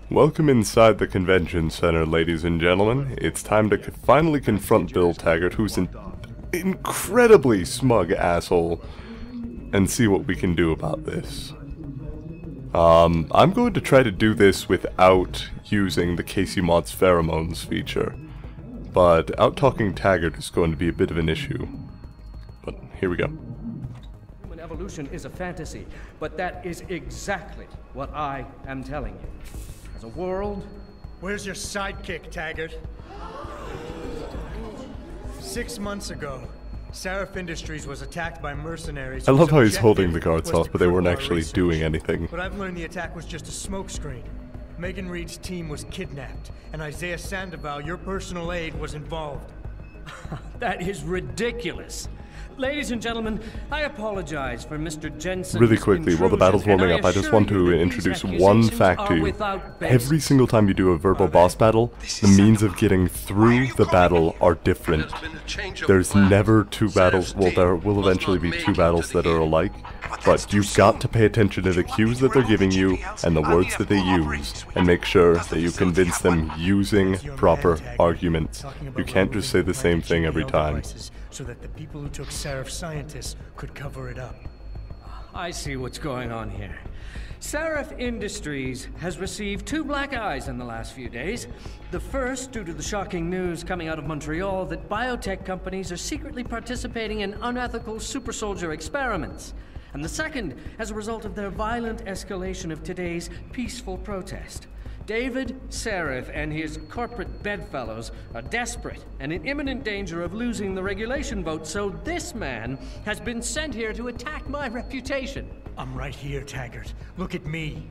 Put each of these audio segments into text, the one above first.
Welcome inside the convention center, ladies and gentlemen. It's time to finally confront Bill Taggart, who's an incredibly smug asshole, and see what we can do about this. I'm going to try to do this without using the Casey Mods pheromones feature, but out-talking Taggart is going to be a bit of an issue. But here we go. Human evolution is a fantasy, but that is exactly what I am telling you. As a world... Where's your sidekick, Taggart? 6 months ago, Seraph Industries was attacked by mercenaries. I love how he's holding the guards off, but they weren't actually doing anything. But I've learned the attack was just a smokescreen. Megan Reed's team was kidnapped, and Isaiah Sandoval, your personal aide, was involved. That is ridiculous. Ladies and gentlemen, I apologize for Mr. Jensen's Really quickly, while the battle's warming up, I just want to introduce one fact to you. Every single time you do a verbal boss battle, the means of getting through the battle are different. There's never two battles, well, there will eventually be two battles that are alike, but you've got to pay attention to the cues that they're giving you and the words that they use, and make sure that you convince them using proper arguments. You can't just say the same thing every time. So that the people who took Seraph scientists could cover it up. I see what's going on here. Seraph Industries has received 2 black eyes in the last few days. The first due to the shocking news coming out of Montreal that biotech companies are secretly participating in unethical super soldier experiments. And the second as a result of their violent escalation of today's peaceful protest. David Seraph and his corporate bedfellows are desperate and in imminent danger of losing the regulation vote, so this man has been sent here to attack my reputation. I'm right here, Taggart. Look at me.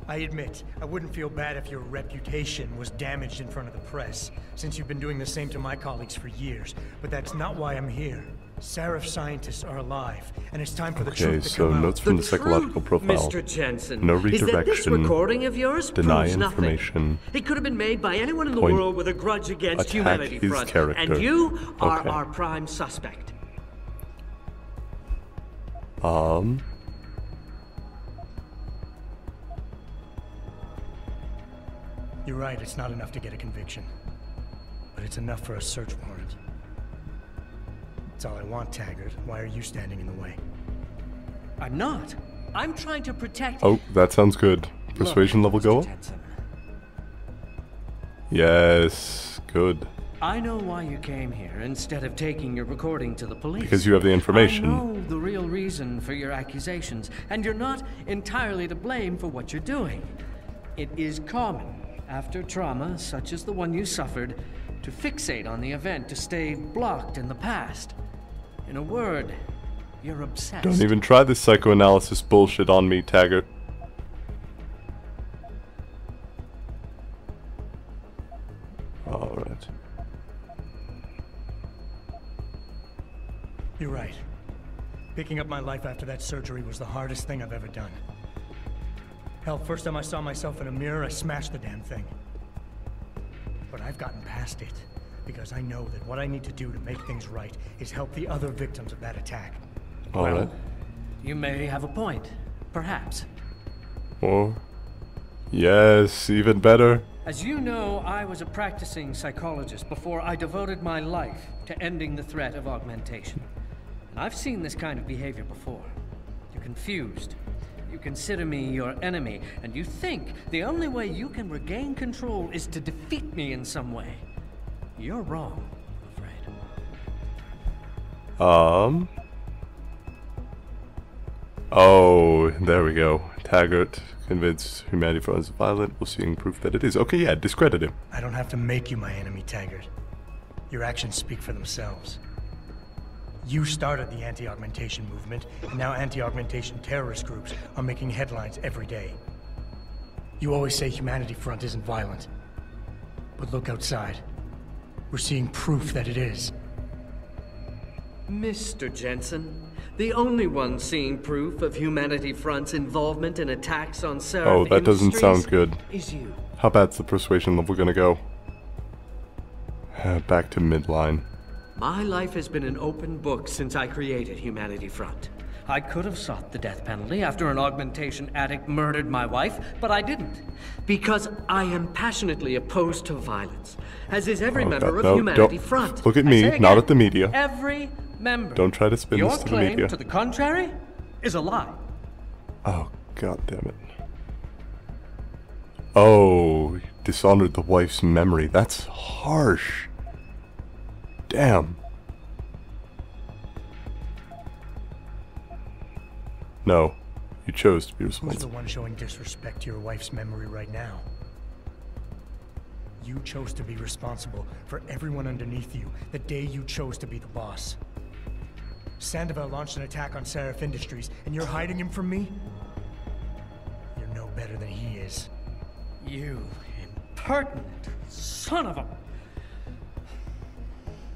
I admit, I wouldn't feel bad if your reputation was damaged in front of the press, since you've been doing the same to my colleagues for years, but that's not why I'm here. Seraph scientists are alive, and it's time for the truth to come out. Notes from the psychological profile. Mr. Jensen, no redirection. Is that this recording of yours deny proves information. Nothing. It could have been made by anyone in the world with a grudge against Humanity Front, and you are our prime suspect. You're right, it's not enough to get a conviction. But it's enough for a search warrant. That's all I want, Taggart. Why are you standing in the way? I'm not. I'm trying to protect... Oh, that sounds good. Persuasion level go up? Yes, good. I know why you came here instead of taking your recording to the police. Because you have the information. I know the real reason for your accusations, and you're not entirely to blame for what you're doing. It is common, after trauma such as the one you suffered, to fixate on the event, to stay blocked in the past. In a word, you're obsessed. Don't even try this psychoanalysis bullshit on me, Taggart. Alright. You're right. Picking up my life after that surgery was the hardest thing I've ever done. Hell, first time I saw myself in a mirror, I smashed the damn thing. But I've gotten past it, because I know that what I need to do to make things right is help the other victims of that attack. Alright. You may have a point, perhaps. Or... yes, even better. As you know, I was a practicing psychologist before I devoted my life to ending the threat of augmentation. And I've seen this kind of behavior before. You're confused. You consider me your enemy, and you think the only way you can regain control is to defeat me in some way. You're wrong, I'm afraid. Oh, there we go. Taggart convinced Humanity Front is violent. We're seeing proof that it is. Okay, yeah, discredit him. I don't have to make you my enemy, Taggart. Your actions speak for themselves. You started the anti-augmentation movement, and now anti-augmentation terrorist groups are making headlines every day. You always say Humanity Front isn't violent. But look outside. We're seeing proof that it is. Mr. Jensen, the only one seeing proof of Humanity Front's involvement in attacks on Seraph Oh, that doesn't sound good. Is you. How bad's the persuasion level gonna go? Back to midline. My life has been an open book since I created Humanity Front. I could have sought the death penalty after an augmentation addict murdered my wife, but I didn't. Because I am passionately opposed to violence, as is every member of Humanity Front. Look at me, not at the media. Every member. Don't try to spin this to the media. Your claim to the contrary is a lie. Oh, god damn it. Oh, dishonored the wife's memory. That's harsh. Damn. No, you chose to be responsible. Who's the one showing disrespect to your wife's memory right now? You chose to be responsible for everyone underneath you the day you chose to be the boss. Sandoval launched an attack on Seraph Industries, and you're hiding him from me? You're no better than he is. You impertinent son of a...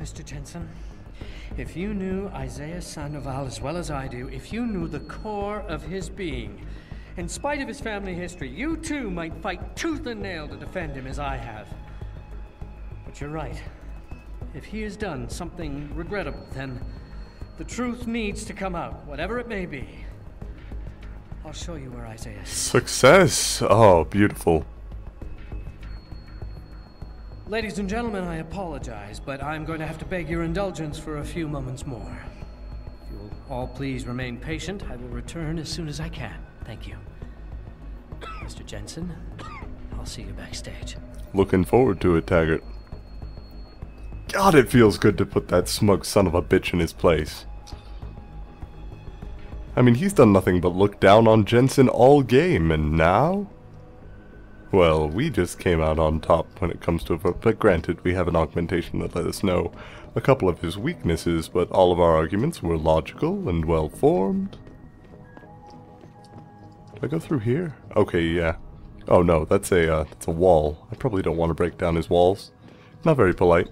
Mr. Jensen, if you knew Isaiah Sandoval as well as I do, if you knew the core of his being, in spite of his family history, you too might fight tooth and nail to defend him as I have. But you're right. If he has done something regrettable, then the truth needs to come out, whatever it may be. I'll show you where Isaiah is. Success! Oh, beautiful. Ladies and gentlemen, I apologize, but I'm going to have to beg your indulgence for a few moments more. If you'll all please remain patient, I will return as soon as I can. Thank you. Mr. Jensen, I'll see you backstage. Looking forward to it, Taggart. God, it feels good to put that smug son of a bitch in his place. I mean, he's done nothing but look down on Jensen all game, and now? Well, we just came out on top when it comes to it, but granted, we have an augmentation that let us know a couple of his weaknesses, but all of our arguments were logical and well-formed. Do I go through here? Okay, yeah. Oh no, that's a wall. I probably don't want to break down his walls. Not very polite.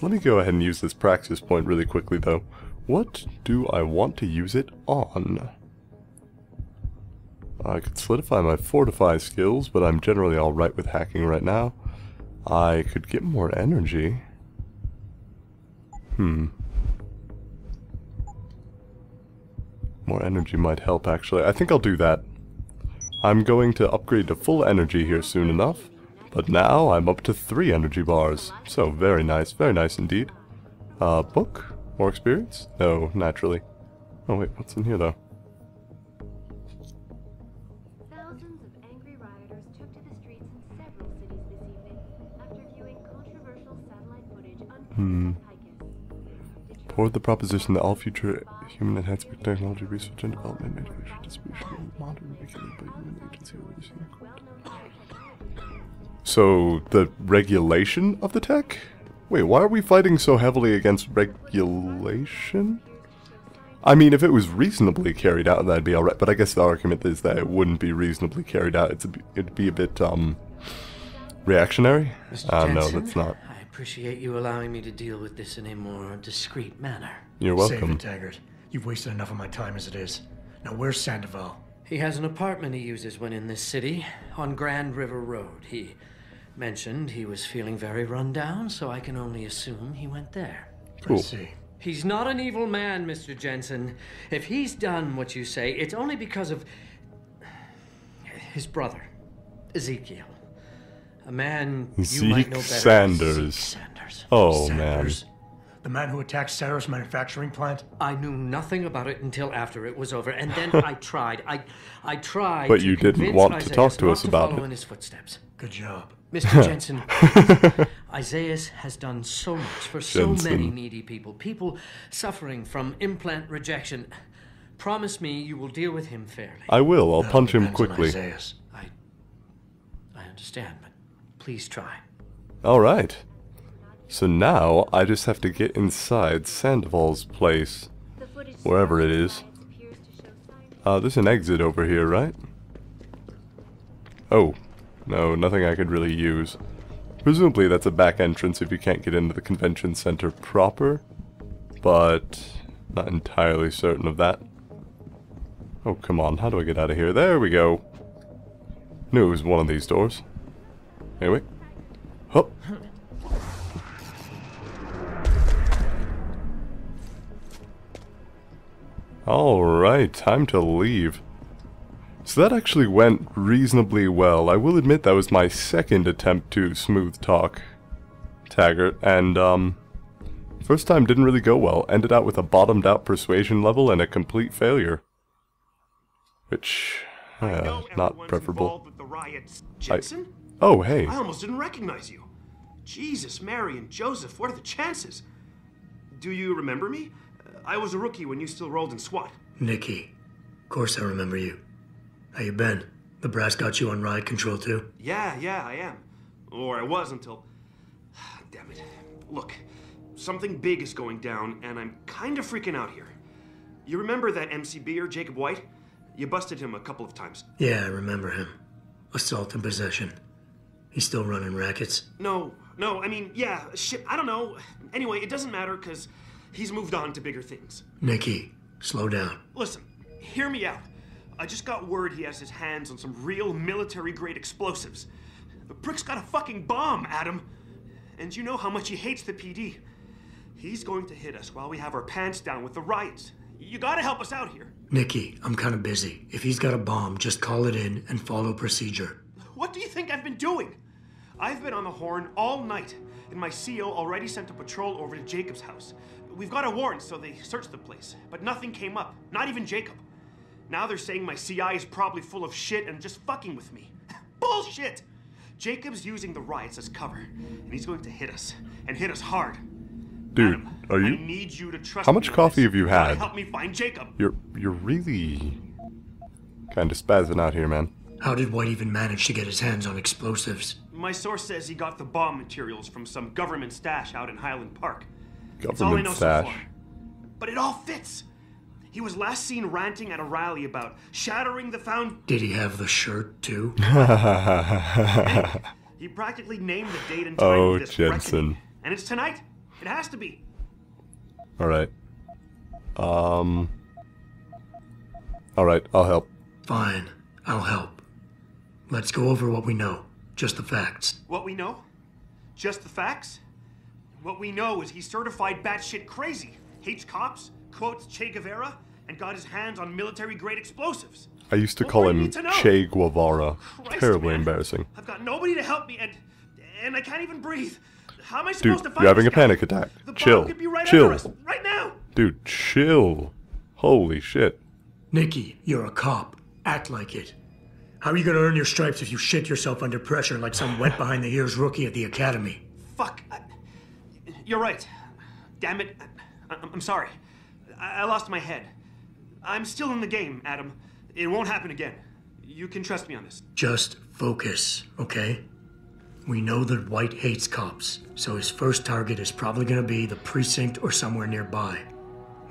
Let me go ahead and use this praxis point really quickly, though. What do I want to use it on? I could solidify my fortify skills, but I'm generally alright with hacking right now. I could get more energy. More energy might help, actually. I think I'll do that. I'm going to upgrade to full energy here soon enough, but now I'm up to 3 energy bars. So, very nice indeed. Book? More experience? No, naturally. Oh wait, what's in here though? Thousands of angry rioters took to the streets in several cities this evening after viewing controversial satellite footage uncovered by Taggart. Toward the proposition that all future human enhancement technology research and development, manufacture, distribution, and monitoring regulated by human agency overseeing. So, the regulation of the tech? Wait, why are we fighting so heavily against regulation? I mean, if it was reasonably carried out, that'd be alright, but I guess the argument is that it wouldn't be reasonably carried out. It'd be a bit, reactionary? Mr. Jensen, no, that's not. I appreciate you allowing me to deal with this in a more discreet manner. You're Save welcome. it, Taggart. You've wasted enough of my time as it is. Now, where's Sandoval? He has an apartment he uses when in this city, on Grand River Road. He mentioned he was feeling very run down, so I can only assume he went there. Cool. I see. He's not an evil man, Mr. Jensen. If he's done what you say, it's only because of his brother, Ezekiel. A man you might know better. Sanders. Sanders. Oh, Sanders? The man who attacked Sarah's manufacturing plant? I knew nothing about it until after it was over, and then I tried. I tried. But you didn't want to talk to us about follow it. in his footsteps. Good job. Mr. Jensen, Isaiah has done so much for so many needy people. People suffering from implant rejection. Promise me you will deal with him fairly. I will. I'll That punch him depends on quickly. Isaiah's. I understand, but please try. Alright. So now, I just have to get inside Sandoval's place. Wherever it is. There's an exit over here, right? Oh. No, nothing I could really use. Presumably that's a back entrance if you can't get into the convention center proper. But, not entirely certain of that. Oh, come on. How do I get out of here? There we go. Knew it was one of these doors. Anyway. Hup. Alright, time to leave. So that actually went reasonably well. I will admit that was my second attempt to smooth talk Taggart, and first time didn't really go well. Ended out with a bottomed out persuasion level and a complete failure. Which, not preferable. With the riots. Jensen? Oh, hey. I almost didn't recognize you. Jesus, Mary and Joseph, what are the chances? Do you remember me? I was a rookie when you still rolled in SWAT. Nikki. Of course I remember you. How you been? The brass got you on riot control too? Yeah, I am. Or I was until... Damn it. Look, something big is going down, and I'm kind of freaking out here. You remember that MCBer, Jacob White? You busted him a couple of times. Yeah, I remember him. Assault and possession. He's still running rackets? No, I mean, yeah, shit, I don't know. Anyway, it doesn't matter, because he's moved on to bigger things. Nikki, slow down. Listen, hear me out. I just got word he has his hands on some real military-grade explosives. The prick's got a fucking bomb, Adam. And you know how much he hates the PD. He's going to hit us while we have our pants down with the riots. You gotta help us out here. Nikki, I'm kind of busy. If he's got a bomb, just call it in and follow procedure. What do you think I've been doing? I've been on the horn all night, and my CO already sent a patrol over to Jacob's house. We've got a warrant, so they searched the place, but nothing came up, not even Jacob. Now they're saying my CI is probably full of shit and just fucking with me. Bullshit! Jacob's using the riots as cover, and he's going to hit us, and hit us hard. Dude, Adam, are you... I need you to trust How much me coffee on have you this. gotta had? help me find Jacob. You're really... kind of spazzing out here, man. How did White even manage to get his hands on explosives? My source says he got the bomb materials from some government stash out in Highland Park. That's all I know Government so stash. far. But it all fits. He was last seen ranting at a rally about shattering the found... Did he have the shirt, too? He practically named the date and time Oh, of this Jensen. reckoning. And it's tonight. It has to be. Alright. Alright, I'll help. Fine, I'll help. Let's go over what we know. Just the facts. What we know? Just the facts? What we know is he's certified batshit crazy. Hates cops, quotes Che Guevara, and got his hands on military-grade explosives. I used to What call more do you him need to know? Che Guevara. Christ, Terribly man. embarrassing. I've got nobody to help me, and I can't even breathe. How am I Dude, supposed to find you're having this a guy? panic attack. The bomb Chill. could be right Chill. under us, right now. Dude, chill. Holy shit. Nikki, you're a cop. Act like it. How are you gonna earn your stripes if you shit yourself under pressure like some wet-behind-the-ears rookie at the academy? Fuck. You're right. Damn it. I'm sorry. I lost my head. I'm still in the game, Adam. It won't happen again. You can trust me on this. Just focus, okay? We know that White hates cops, so his first target is probably gonna be the precinct or somewhere nearby.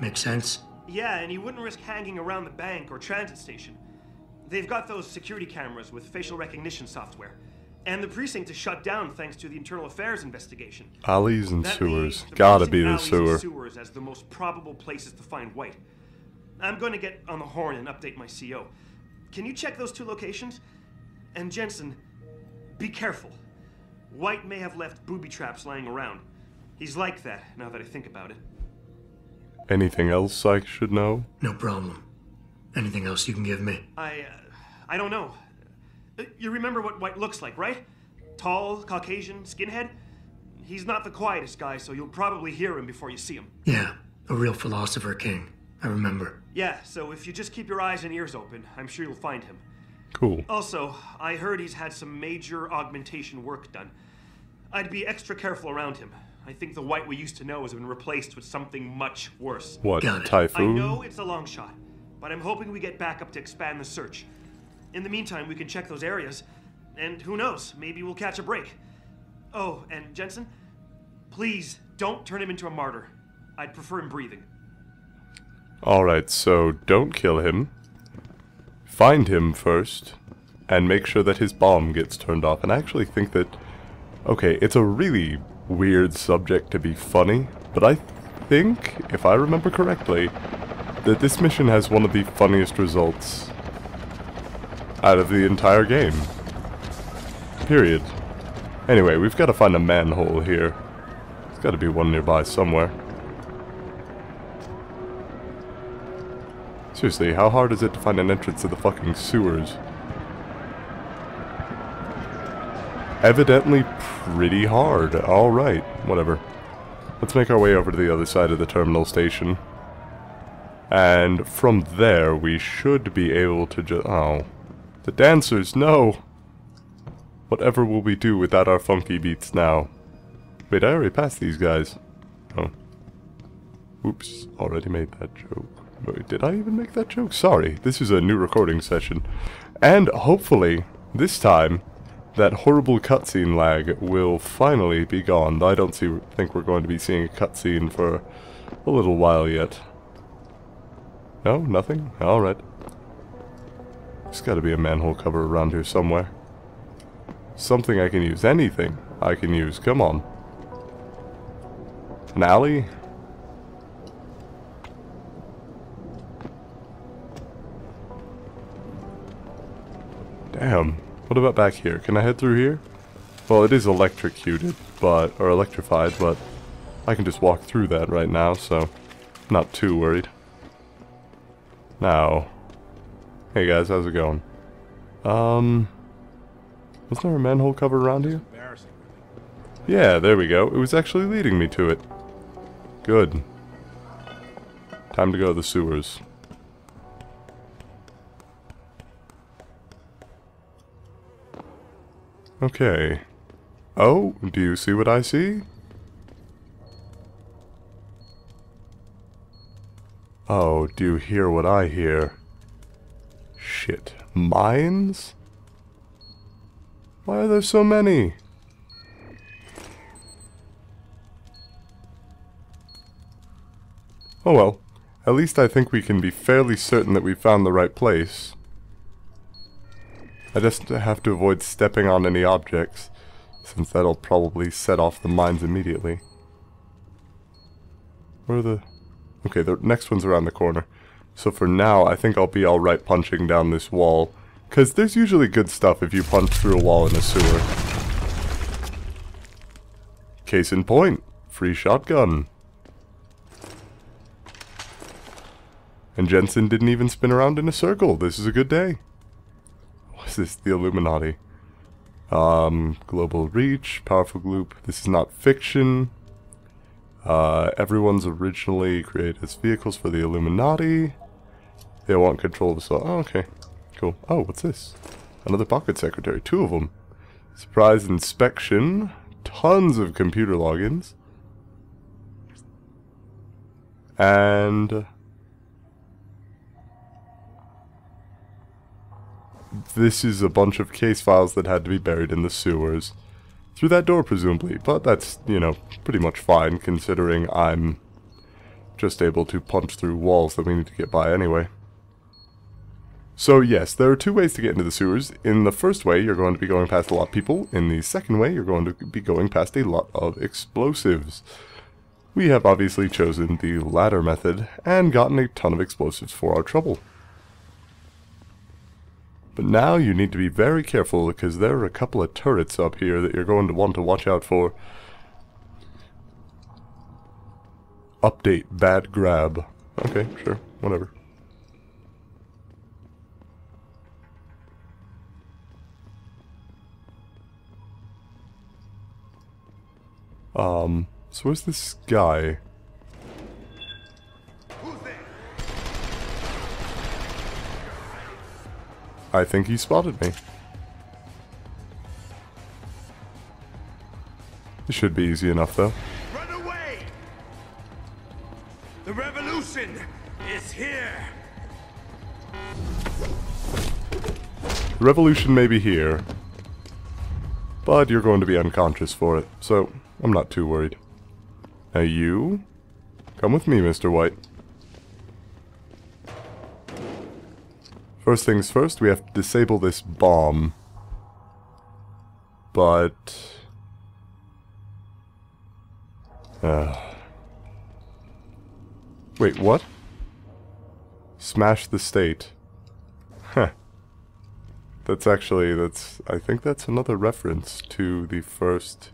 Make sense? Yeah, and he wouldn't risk hanging around the bank or transit station. They've got those security cameras with facial recognition software. And the precinct is shut down thanks to the internal affairs investigation. Alleys and That sewers. leaves the Gotta precinct be the alleys and sewer. sewers as the most probable places to find White. I'm going to get on the horn and update my CO. Can you check those two locations? And Jensen, be careful. White may have left booby traps lying around. He's like that, now that I think about it. Anything else I should know? No problem. Anything else you can give me? I don't know. You remember what White looks like, right? Tall, Caucasian, skinhead? He's not the quietest guy, so you'll probably hear him before you see him. Yeah, a real philosopher king. I remember. Yeah, so if you just keep your eyes and ears open, I'm sure you'll find him. Cool. Also, I heard he's had some major augmentation work done. I'd be extra careful around him. I think the White we used to know has been replaced with something much worse. What, Got it. Typhoon? I know it's a long shot, but I'm hoping we get backup to expand the search. In the meantime, we can check those areas, and who knows, maybe we'll catch a break. Oh, and Jensen, please don't turn him into a martyr. I'd prefer him breathing. Alright, so don't kill him. Find him first, and make sure that his bomb gets turned off. And I actually think that... okay, it's a really weird subject to be funny, but I think, if I remember correctly, that this mission has one of the funniest results out of the entire game. Period. Anyway, we've got to find a manhole here. There's got to be one nearby somewhere. Seriously, how hard is it to find an entrance to the fucking sewers? Evidently pretty hard. Alright, whatever. Let's make our way over to the other side of the terminal station. And from there, we should be able to just... Oh. The dancers, no! Whatever will we do without our funky beats now? Wait, I already passed these guys. Oh. Oops, already made that joke. Wait, did I even make that joke? Sorry, this is a new recording session. And hopefully, this time, that horrible cutscene lag will finally be gone. I don't think we're going to be seeing a cutscene for a little while yet. No? Nothing? Alright. There's gotta be a manhole cover around here somewhere. Something I can use. Anything I can use. Come on. An alley? Damn. What about back here? Can I head through here? Well, it is electrocuted, or electrified, but I can just walk through that right now, so not too worried. Now, hey guys, how's it going? Was there a manhole cover around here? Yeah, there we go. It was actually leading me to it. Good. Time to go to the sewers. Okay. Oh, do you see what I see? Oh, do you hear what I hear? Shit. Mines? Why are there so many? Oh well. At least I think we can be fairly certain that we found the right place. I just have to avoid stepping on any objects, since that'll probably set off the mines immediately. Where are the... Okay, the next one's around the corner. So for now, I think I'll be alright punching down this wall, because there's usually good stuff if you punch through a wall in a sewer. Case in point, free shotgun. And Jensen didn't even spin around in a circle. This is a good day. What is this? The Illuminati. Global reach, powerful group. This is not fiction. Everyone's originally created as vehicles for the Illuminati. They want control of us all. Oh, okay. Cool. Oh, what's this? Another pocket secretary. 2 of them. Surprise inspection. Tons of computer logins. And... this is a bunch of case files that had to be buried in the sewers. Through that door, presumably. But that's, you know, pretty much fine, considering I'm just able to punch through walls that we need to get by anyway. So yes, there are 2 ways to get into the sewers. In the first way, you're going to be going past a lot of people. In the second way, you're going to be going past a lot of explosives. We have obviously chosen the latter method, and gotten a ton of explosives for our trouble. But now you need to be very careful, because there are a couple of turrets up here that you're going to want to watch out for. Update, bad grab. Okay, sure, whatever. So where's this guy? I think he spotted me. It should be easy enough, though. Run away! The revolution is here! The revolution may be here, but you're going to be unconscious for it, so I'm not too worried. Now you, come with me, Mr. White. First things first, we have to disable this bomb. But... wait, what? Smash the state. Huh. I think that's another reference to the first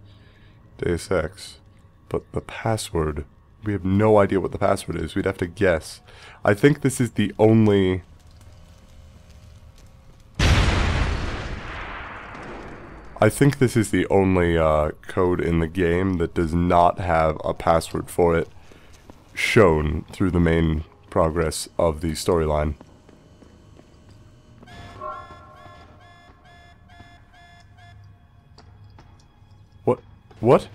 Deus Ex. But the password We have no idea what the password is. We'd have to guess. I think this is the only... code in the game that does not have a password for it shown through the main progress of the storyline. What?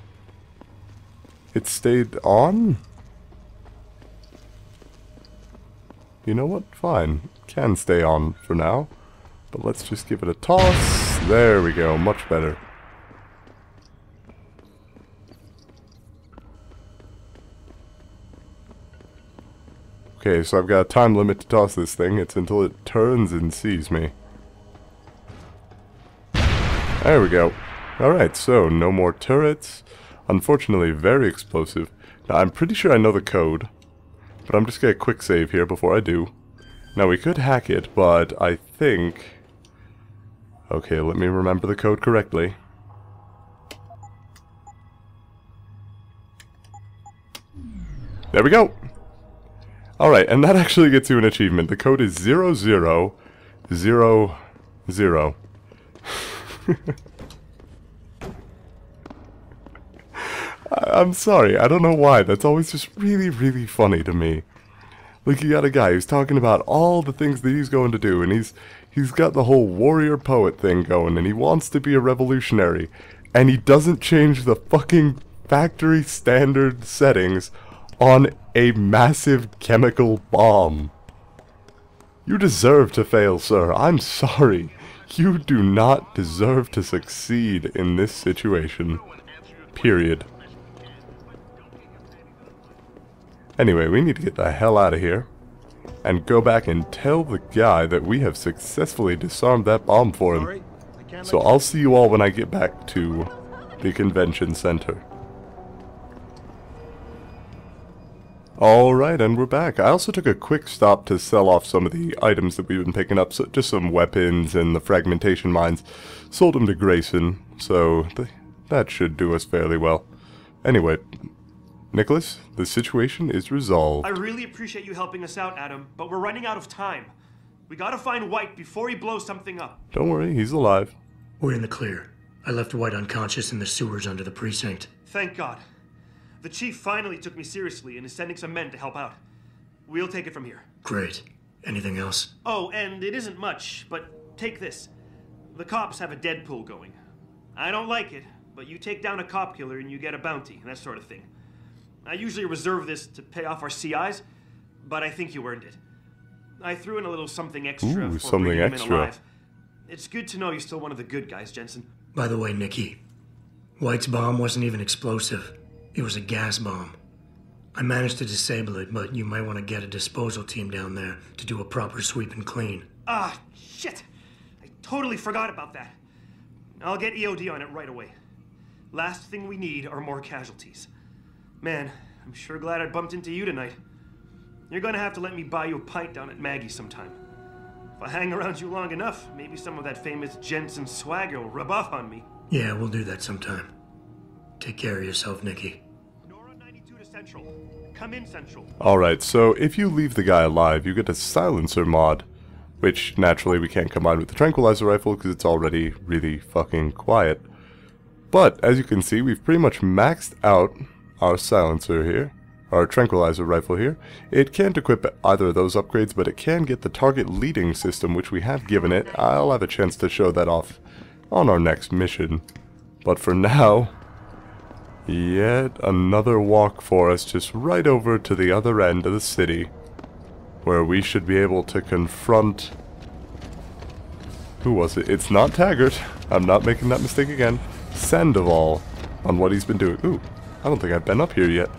It stayed on? You know what? Fine. Can stay on for now. But let's just give it a toss. There we go. Much better. Okay, so I've got a time limit to toss this thing. It's until it turns and sees me. There we go. Alright, so no more turrets. Unfortunately, very explosive. Now, I'm pretty sure I know the code, but I'm just going to quick save here before I do. Now, we could hack it, but I think... Okay, let me remember the code correctly. There we go! Alright, and that actually gets you an achievement. The code is 0000. I'm sorry, I don't know why, that's always just really, really funny to me. Like, you got a guy who's talking about all the things that he's going to do, and he's got the whole warrior poet thing going, and he wants to be a revolutionary, and he doesn't change the fucking factory standard settings on a massive chemical bomb. You deserve to fail, sir. I'm sorry. You do not deserve to succeed in this situation. Period. Anyway, we need to get the hell out of here and go back and tell the guy that we have successfully disarmed that bomb for him. So I'll see you all when I get back to the convention center. Alright, and we're back. I also took a quick stop to sell off some of the items that we've been picking up, so just some weapons and the fragmentation mines. Sold them to Grayson, so that should do us fairly well. Anyway, Nicholas, the situation is resolved. I really appreciate you helping us out, Adam, but we're running out of time. We gotta find White before he blows something up. Don't worry, he's alive. We're in the clear. I left White unconscious in the sewers under the precinct. Thank God. The chief finally took me seriously and is sending some men to help out. We'll take it from here. Great. Anything else? Oh, and it isn't much, but take this. The cops have a Deadpool going. I don't like it, but you take down a cop killer and you get a bounty, that sort of thing. I usually reserve this to pay off our CIs, but I think you earned it. I threw in a little something extra for bringing him in alive. It's good to know you're still one of the good guys, Jensen. By the way, Nikki, White's bomb wasn't even explosive. It was a gas bomb. I managed to disable it, but you might want to get a disposal team down there to do a proper sweep and clean. Ah, shit! I totally forgot about that. I'll get EOD on it right away. Last thing we need are more casualties. Man, I'm sure glad I bumped into you tonight. You're gonna have to let me buy you a pint down at Maggie's sometime. If I hang around you long enough, maybe some of that famous Jensen swagger will rub off on me. Yeah, we'll do that sometime. Take care of yourself, Nikki. Nora 92 to Central. Come in, Central. Alright, so if you leave the guy alive, you get a silencer mod, which naturally we can't combine with the tranquilizer rifle because it's already really fucking quiet. But, as you can see, we've pretty much maxed out our silencer here, our tranquilizer rifle here. It can't equip either of those upgrades, but it can get the target leading system, which we have given it. I'll have a chance to show that off on our next mission. But for now, yet another walk for us just right over to the other end of the city, where we should be able to confront... Who was it? It's not Taggart. I'm not making that mistake again. Sandoval on what he's been doing. Ooh. I don't think I've been up here yet.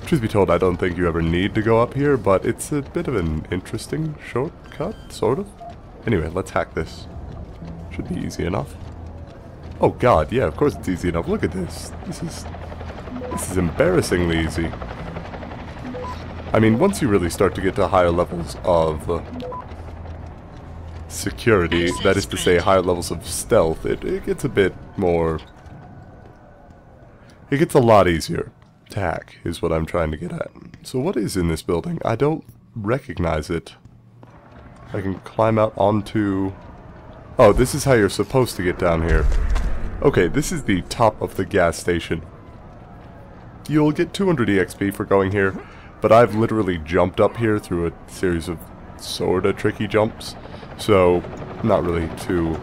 Truth be told, I don't think you ever need to go up here, but it's a bit of an interesting shortcut, sort of. Anyway, let's hack this. Should be easy enough. Oh god, yeah, of course it's easy enough. Look at this. This is embarrassingly easy. I mean, once you really start to get to higher levels of security, that is to say higher levels of stealth, it gets a bit more... It gets a lot easier. hack is what I'm trying to get at. So what is in this building? I don't recognize it. I can climb out onto... Oh, this is how you're supposed to get down here. Okay, this is the top of the gas station. You'll get 200 EXP for going here, but I've literally jumped up here through a series of sorta tricky jumps, so not really too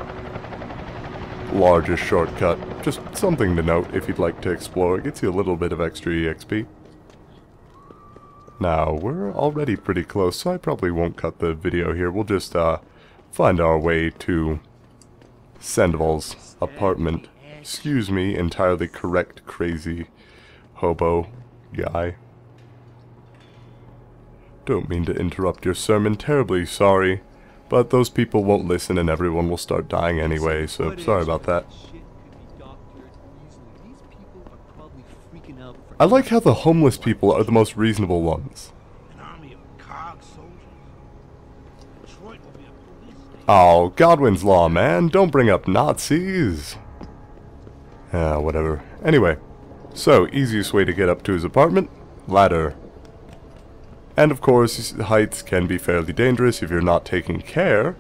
large a shortcut. Just something to note if you'd like to explore. It gets you a little bit of extra EXP. Now, we're already pretty close, so I probably won't cut the video here. We'll just find our way to Sandoval's apartment. Excuse me, entirely correct, crazy hobo guy. Don't mean to interrupt your sermon, terribly sorry, but those people won't listen and everyone will start dying anyway, so sorry about that. I like how the homeless people are the most reasonable ones. Oh, Godwin's Law, man, don't bring up Nazis. Whatever. Anyway, so, easiest way to get up to his apartment, ladder. And of course, heights can be fairly dangerous if you're not taking care,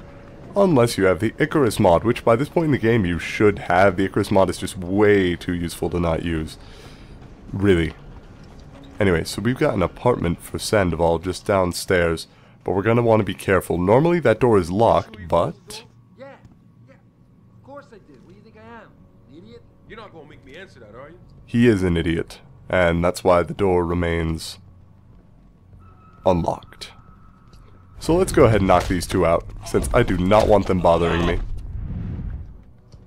unless you have the Icarus mod, which by this point in the game you should have. The Icarus mod is just way too useful to not use. Really. Anyway, so we've got an apartment for Sandoval just downstairs, but we're going to want to be careful. Normally that door is locked, but... Yeah, of course I did. What do you think I am? An idiot? You're not gonna make me answer that, are you? He is an idiot, and that's why the door remains unlocked. So let's go ahead and knock these two out, since I do not want them bothering me.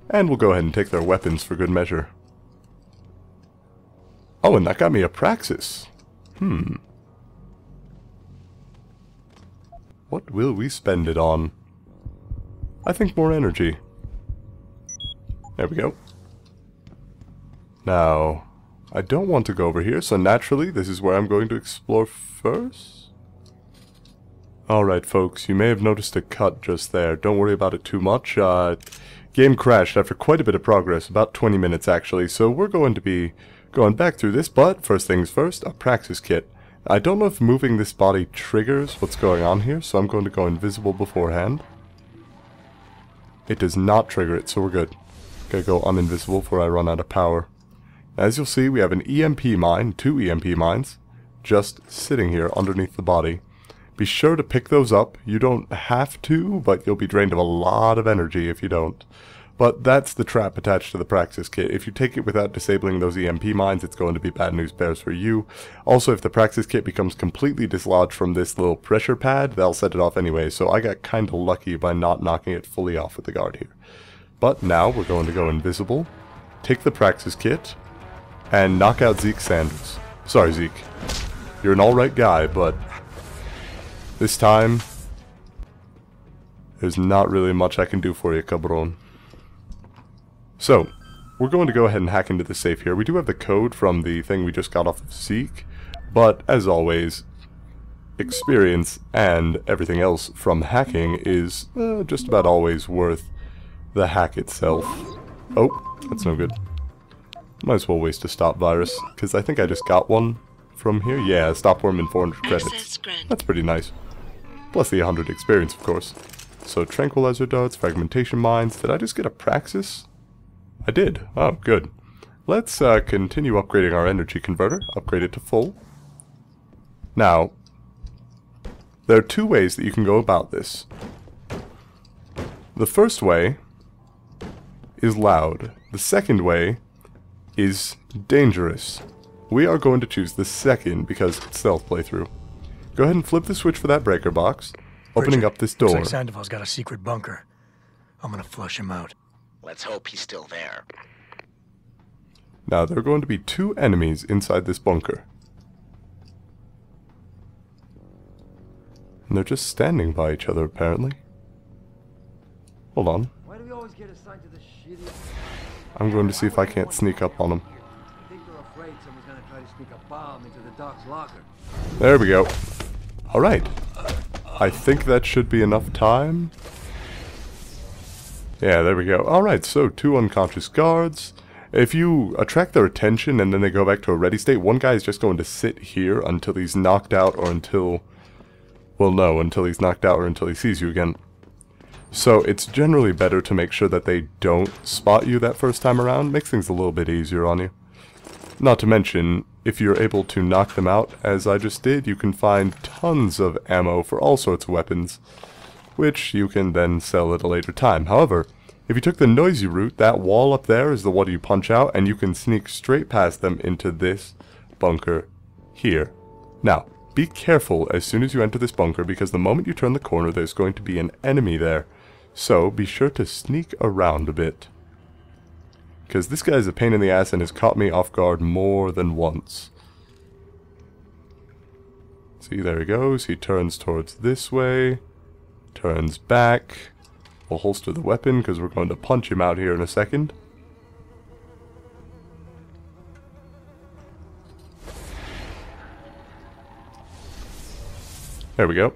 And we'll go ahead and take their weapons for good measure. Oh, and that got me a Praxis. What will we spend it on? I think more energy. There we go. Now, I don't want to go over here, so naturally this is where I'm going to explore first. Alright folks, you may have noticed a cut just there. Don't worry about it too much. Game crashed after quite a bit of progress, about 20 minutes actually, so we're going to be going back through this, but first things first, a Praxis kit. I don't know if moving this body triggers what's going on here, so I'm going to go invisible beforehand. It does not trigger it, so we're good. Gotta go uninvisible before I run out of power. As you'll see, we have an EMP mine, 2 EMP mines, just sitting here underneath the body. Be sure to pick those up. You don't have to, but you'll be drained of a lot of energy if you don't. But that's the trap attached to the Praxis kit. If you take it without disabling those EMP mines, it's going to be bad news bears for you. Also, if the Praxis kit becomes completely dislodged from this little pressure pad, they'll set it off anyway, so I got kinda lucky by not knocking it fully off with the guard here. But now we're going to go invisible, take the Praxis kit, and knock out Zeke Sanders. Sorry, Zeke. You're an alright guy, but this time, there's not really much I can do for you, cabron. So, we're going to go ahead and hack into the safe here. We do have the code from the thing we just got off of Zeke, but as always, experience and everything else from hacking is just about always worth the hack itself. Oh, that's no good. Might as well waste a stop virus, because I think I just got one from here. Yeah, stop worm and 400 credits. That's pretty nice. Plus the 100 experience, of course. So, tranquilizer darts, fragmentation mines. Did I just get a Praxis? I did. Oh, good. Let's continue upgrading our energy converter. Upgrade it to full. Now, there are 2 ways that you can go about this. The first way is loud. The second way is dangerous. We are going to choose the second because it's stealth playthrough. Go ahead and flip the switch for that breaker box, opening up this door. Looks like Sandoval's got a secret bunker. I'm gonna flush him out. Let's hope he's still there. Now, there are going to be 2 enemies inside this bunker. And they're just standing by each other, apparently. Hold on. Why do we always get assigned to the shitty... I'm going to see if I can't sneak up on them. I think they're afraid someone's gonna try to sneak a bomb into the doc's locker. There we go. Alright. I think that should be enough time. Yeah, there we go. Alright, so 2 unconscious guards. If you attract their attention and then they go back to a ready state, one guy is just going to sit here until he's knocked out or until... Well, no, until he's knocked out or until he sees you again. So it's generally better to make sure that they don't spot you that first time around. Makes things a little bit easier on you. Not to mention, if you're able to knock them out, as I just did, you can find tons of ammo for all sorts of weapons, which you can then sell at a later time. However, if you took the noisy route, that wall up there is the one you punch out, and you can sneak straight past them into this bunker here. Now, be careful as soon as you enter this bunker, because the moment you turn the corner, there's going to be an enemy there. So, be sure to sneak around a bit. Because this guy's a pain in the ass and has caught me off guard more than once. See, there he goes. He turns towards this way. Turns back. We'll holster the weapon because we're going to punch him out here in a second. There we go.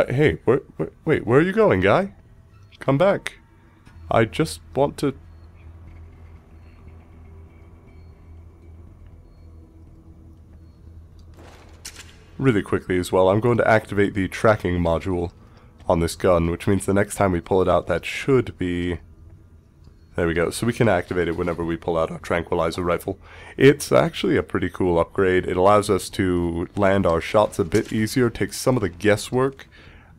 Hey, wait, where are you going, guy? Come back. I just want to... Really quickly as well, I'm going to activate the tracking module on this gun, which means the next time we pull it out, that should be... There we go. So we can activate it whenever we pull out our tranquilizer rifle. It's actually a pretty cool upgrade. It allows us to land our shots a bit easier, takes some of the guesswork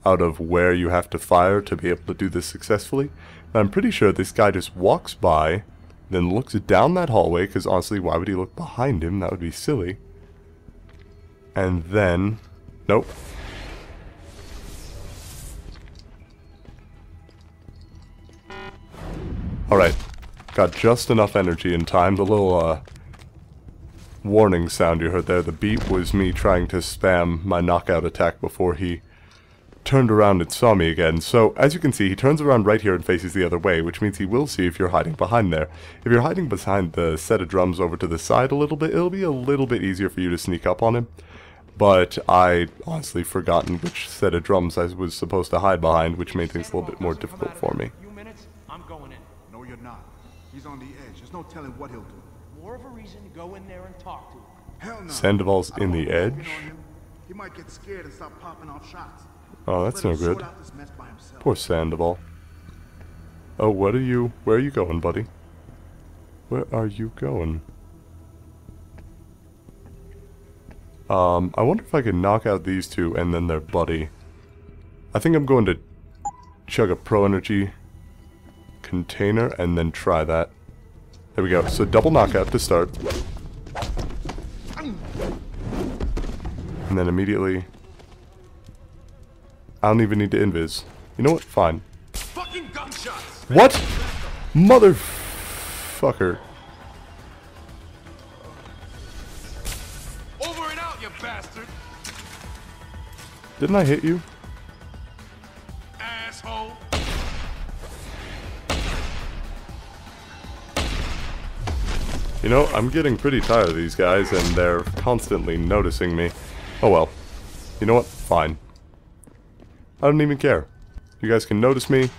out of where you have to fire to be able to do this successfully. And I'm pretty sure this guy just walks by, then looks down that hallway, because honestly, why would he look behind him? That would be silly. And then... Nope. Alright. Got just enough energy in time. The little, warning sound you heard there, the beep, was me trying to spam my knockout attack before he turned around and saw me again. So, as you can see, he turns around right here and faces the other way, which means he will see if you're hiding behind there. If you're hiding behind the set of drums over to the side a little bit, it'll be a little bit easier for you to sneak up on him. But I honestly forgotten which set of drums I was supposed to hide behind, which made things a little bit more difficult for me. I'm going in. No, you're not. He's on the edge. There's no telling what he'll do. More of a reason to go in there and talk to him. Hell no. Sandoval's in the edge. He might get scared and start popping off shots. Oh, that's no good. Poor Sandoval. Oh, where are you going, buddy? Where are you going? I wonder if I can knock out these two and then their buddy. I think I'm going to chug a pro energy container and then try that. There we go. So double knockout to start. And then immediately... I don't even need to invis. You know what? Fine. Fucking gunshots! What? Motherfucker. Over and out, you bastard! Didn't I hit you? Asshole! You know, I'm getting pretty tired of these guys, and they're constantly noticing me. Oh well. You know what? Fine. I don't even care. You guys can notice me,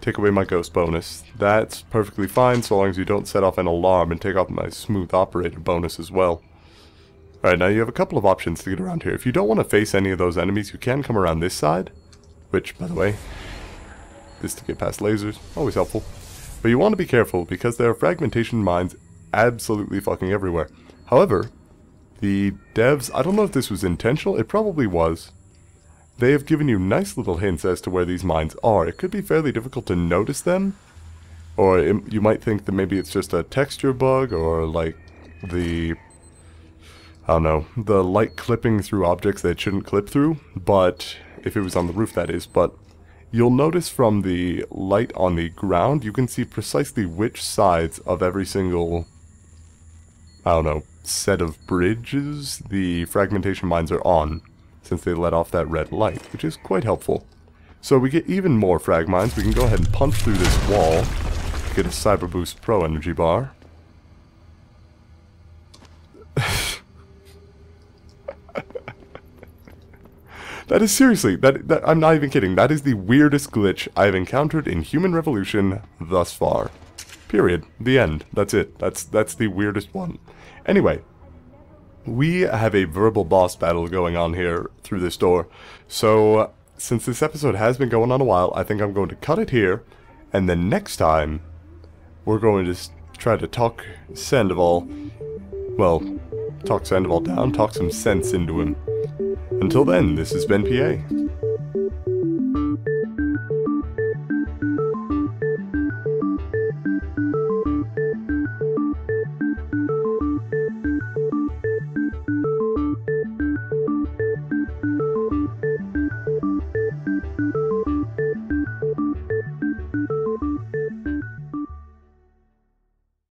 take away my ghost bonus. That's perfectly fine, so long as you don't set off an alarm and take off my smooth operator bonus as well. Alright, now you have a couple of options to get around here. If you don't want to face any of those enemies, you can come around this side. Which, by the way, this to get past lasers, always helpful. But you want to be careful, because there are fragmentation mines absolutely fucking everywhere. However, the devs, I don't know if this was intentional, it probably was. They have given you nice little hints as to where these mines are. It could be fairly difficult to notice them, or you might think that maybe it's just a texture bug, or like the, I don't know, the light clipping through objects that it shouldn't clip through, but if it was on the roof that is, but you'll notice from the light on the ground, you can see precisely which sides of every single, I don't know, set of bridges the fragmentation mines are on, since they let off that red light, which is quite helpful. So we get even more frag mines. We can go ahead and punch through this wall, get a Cyber Boost Pro energy bar. That is seriously, that I'm not even kidding, that is the weirdest glitch I've encountered in Human Revolution thus far. Period. The end. That's it. That's the weirdest one. Anyway, we have a verbal boss battle going on here through this door. So, since this episode has been going on a while, I think I'm going to cut it here. And then next time, we're going to try to talk Sandoval. Well, talk Sandoval down, talk some sense into him. Until then, this has been PA.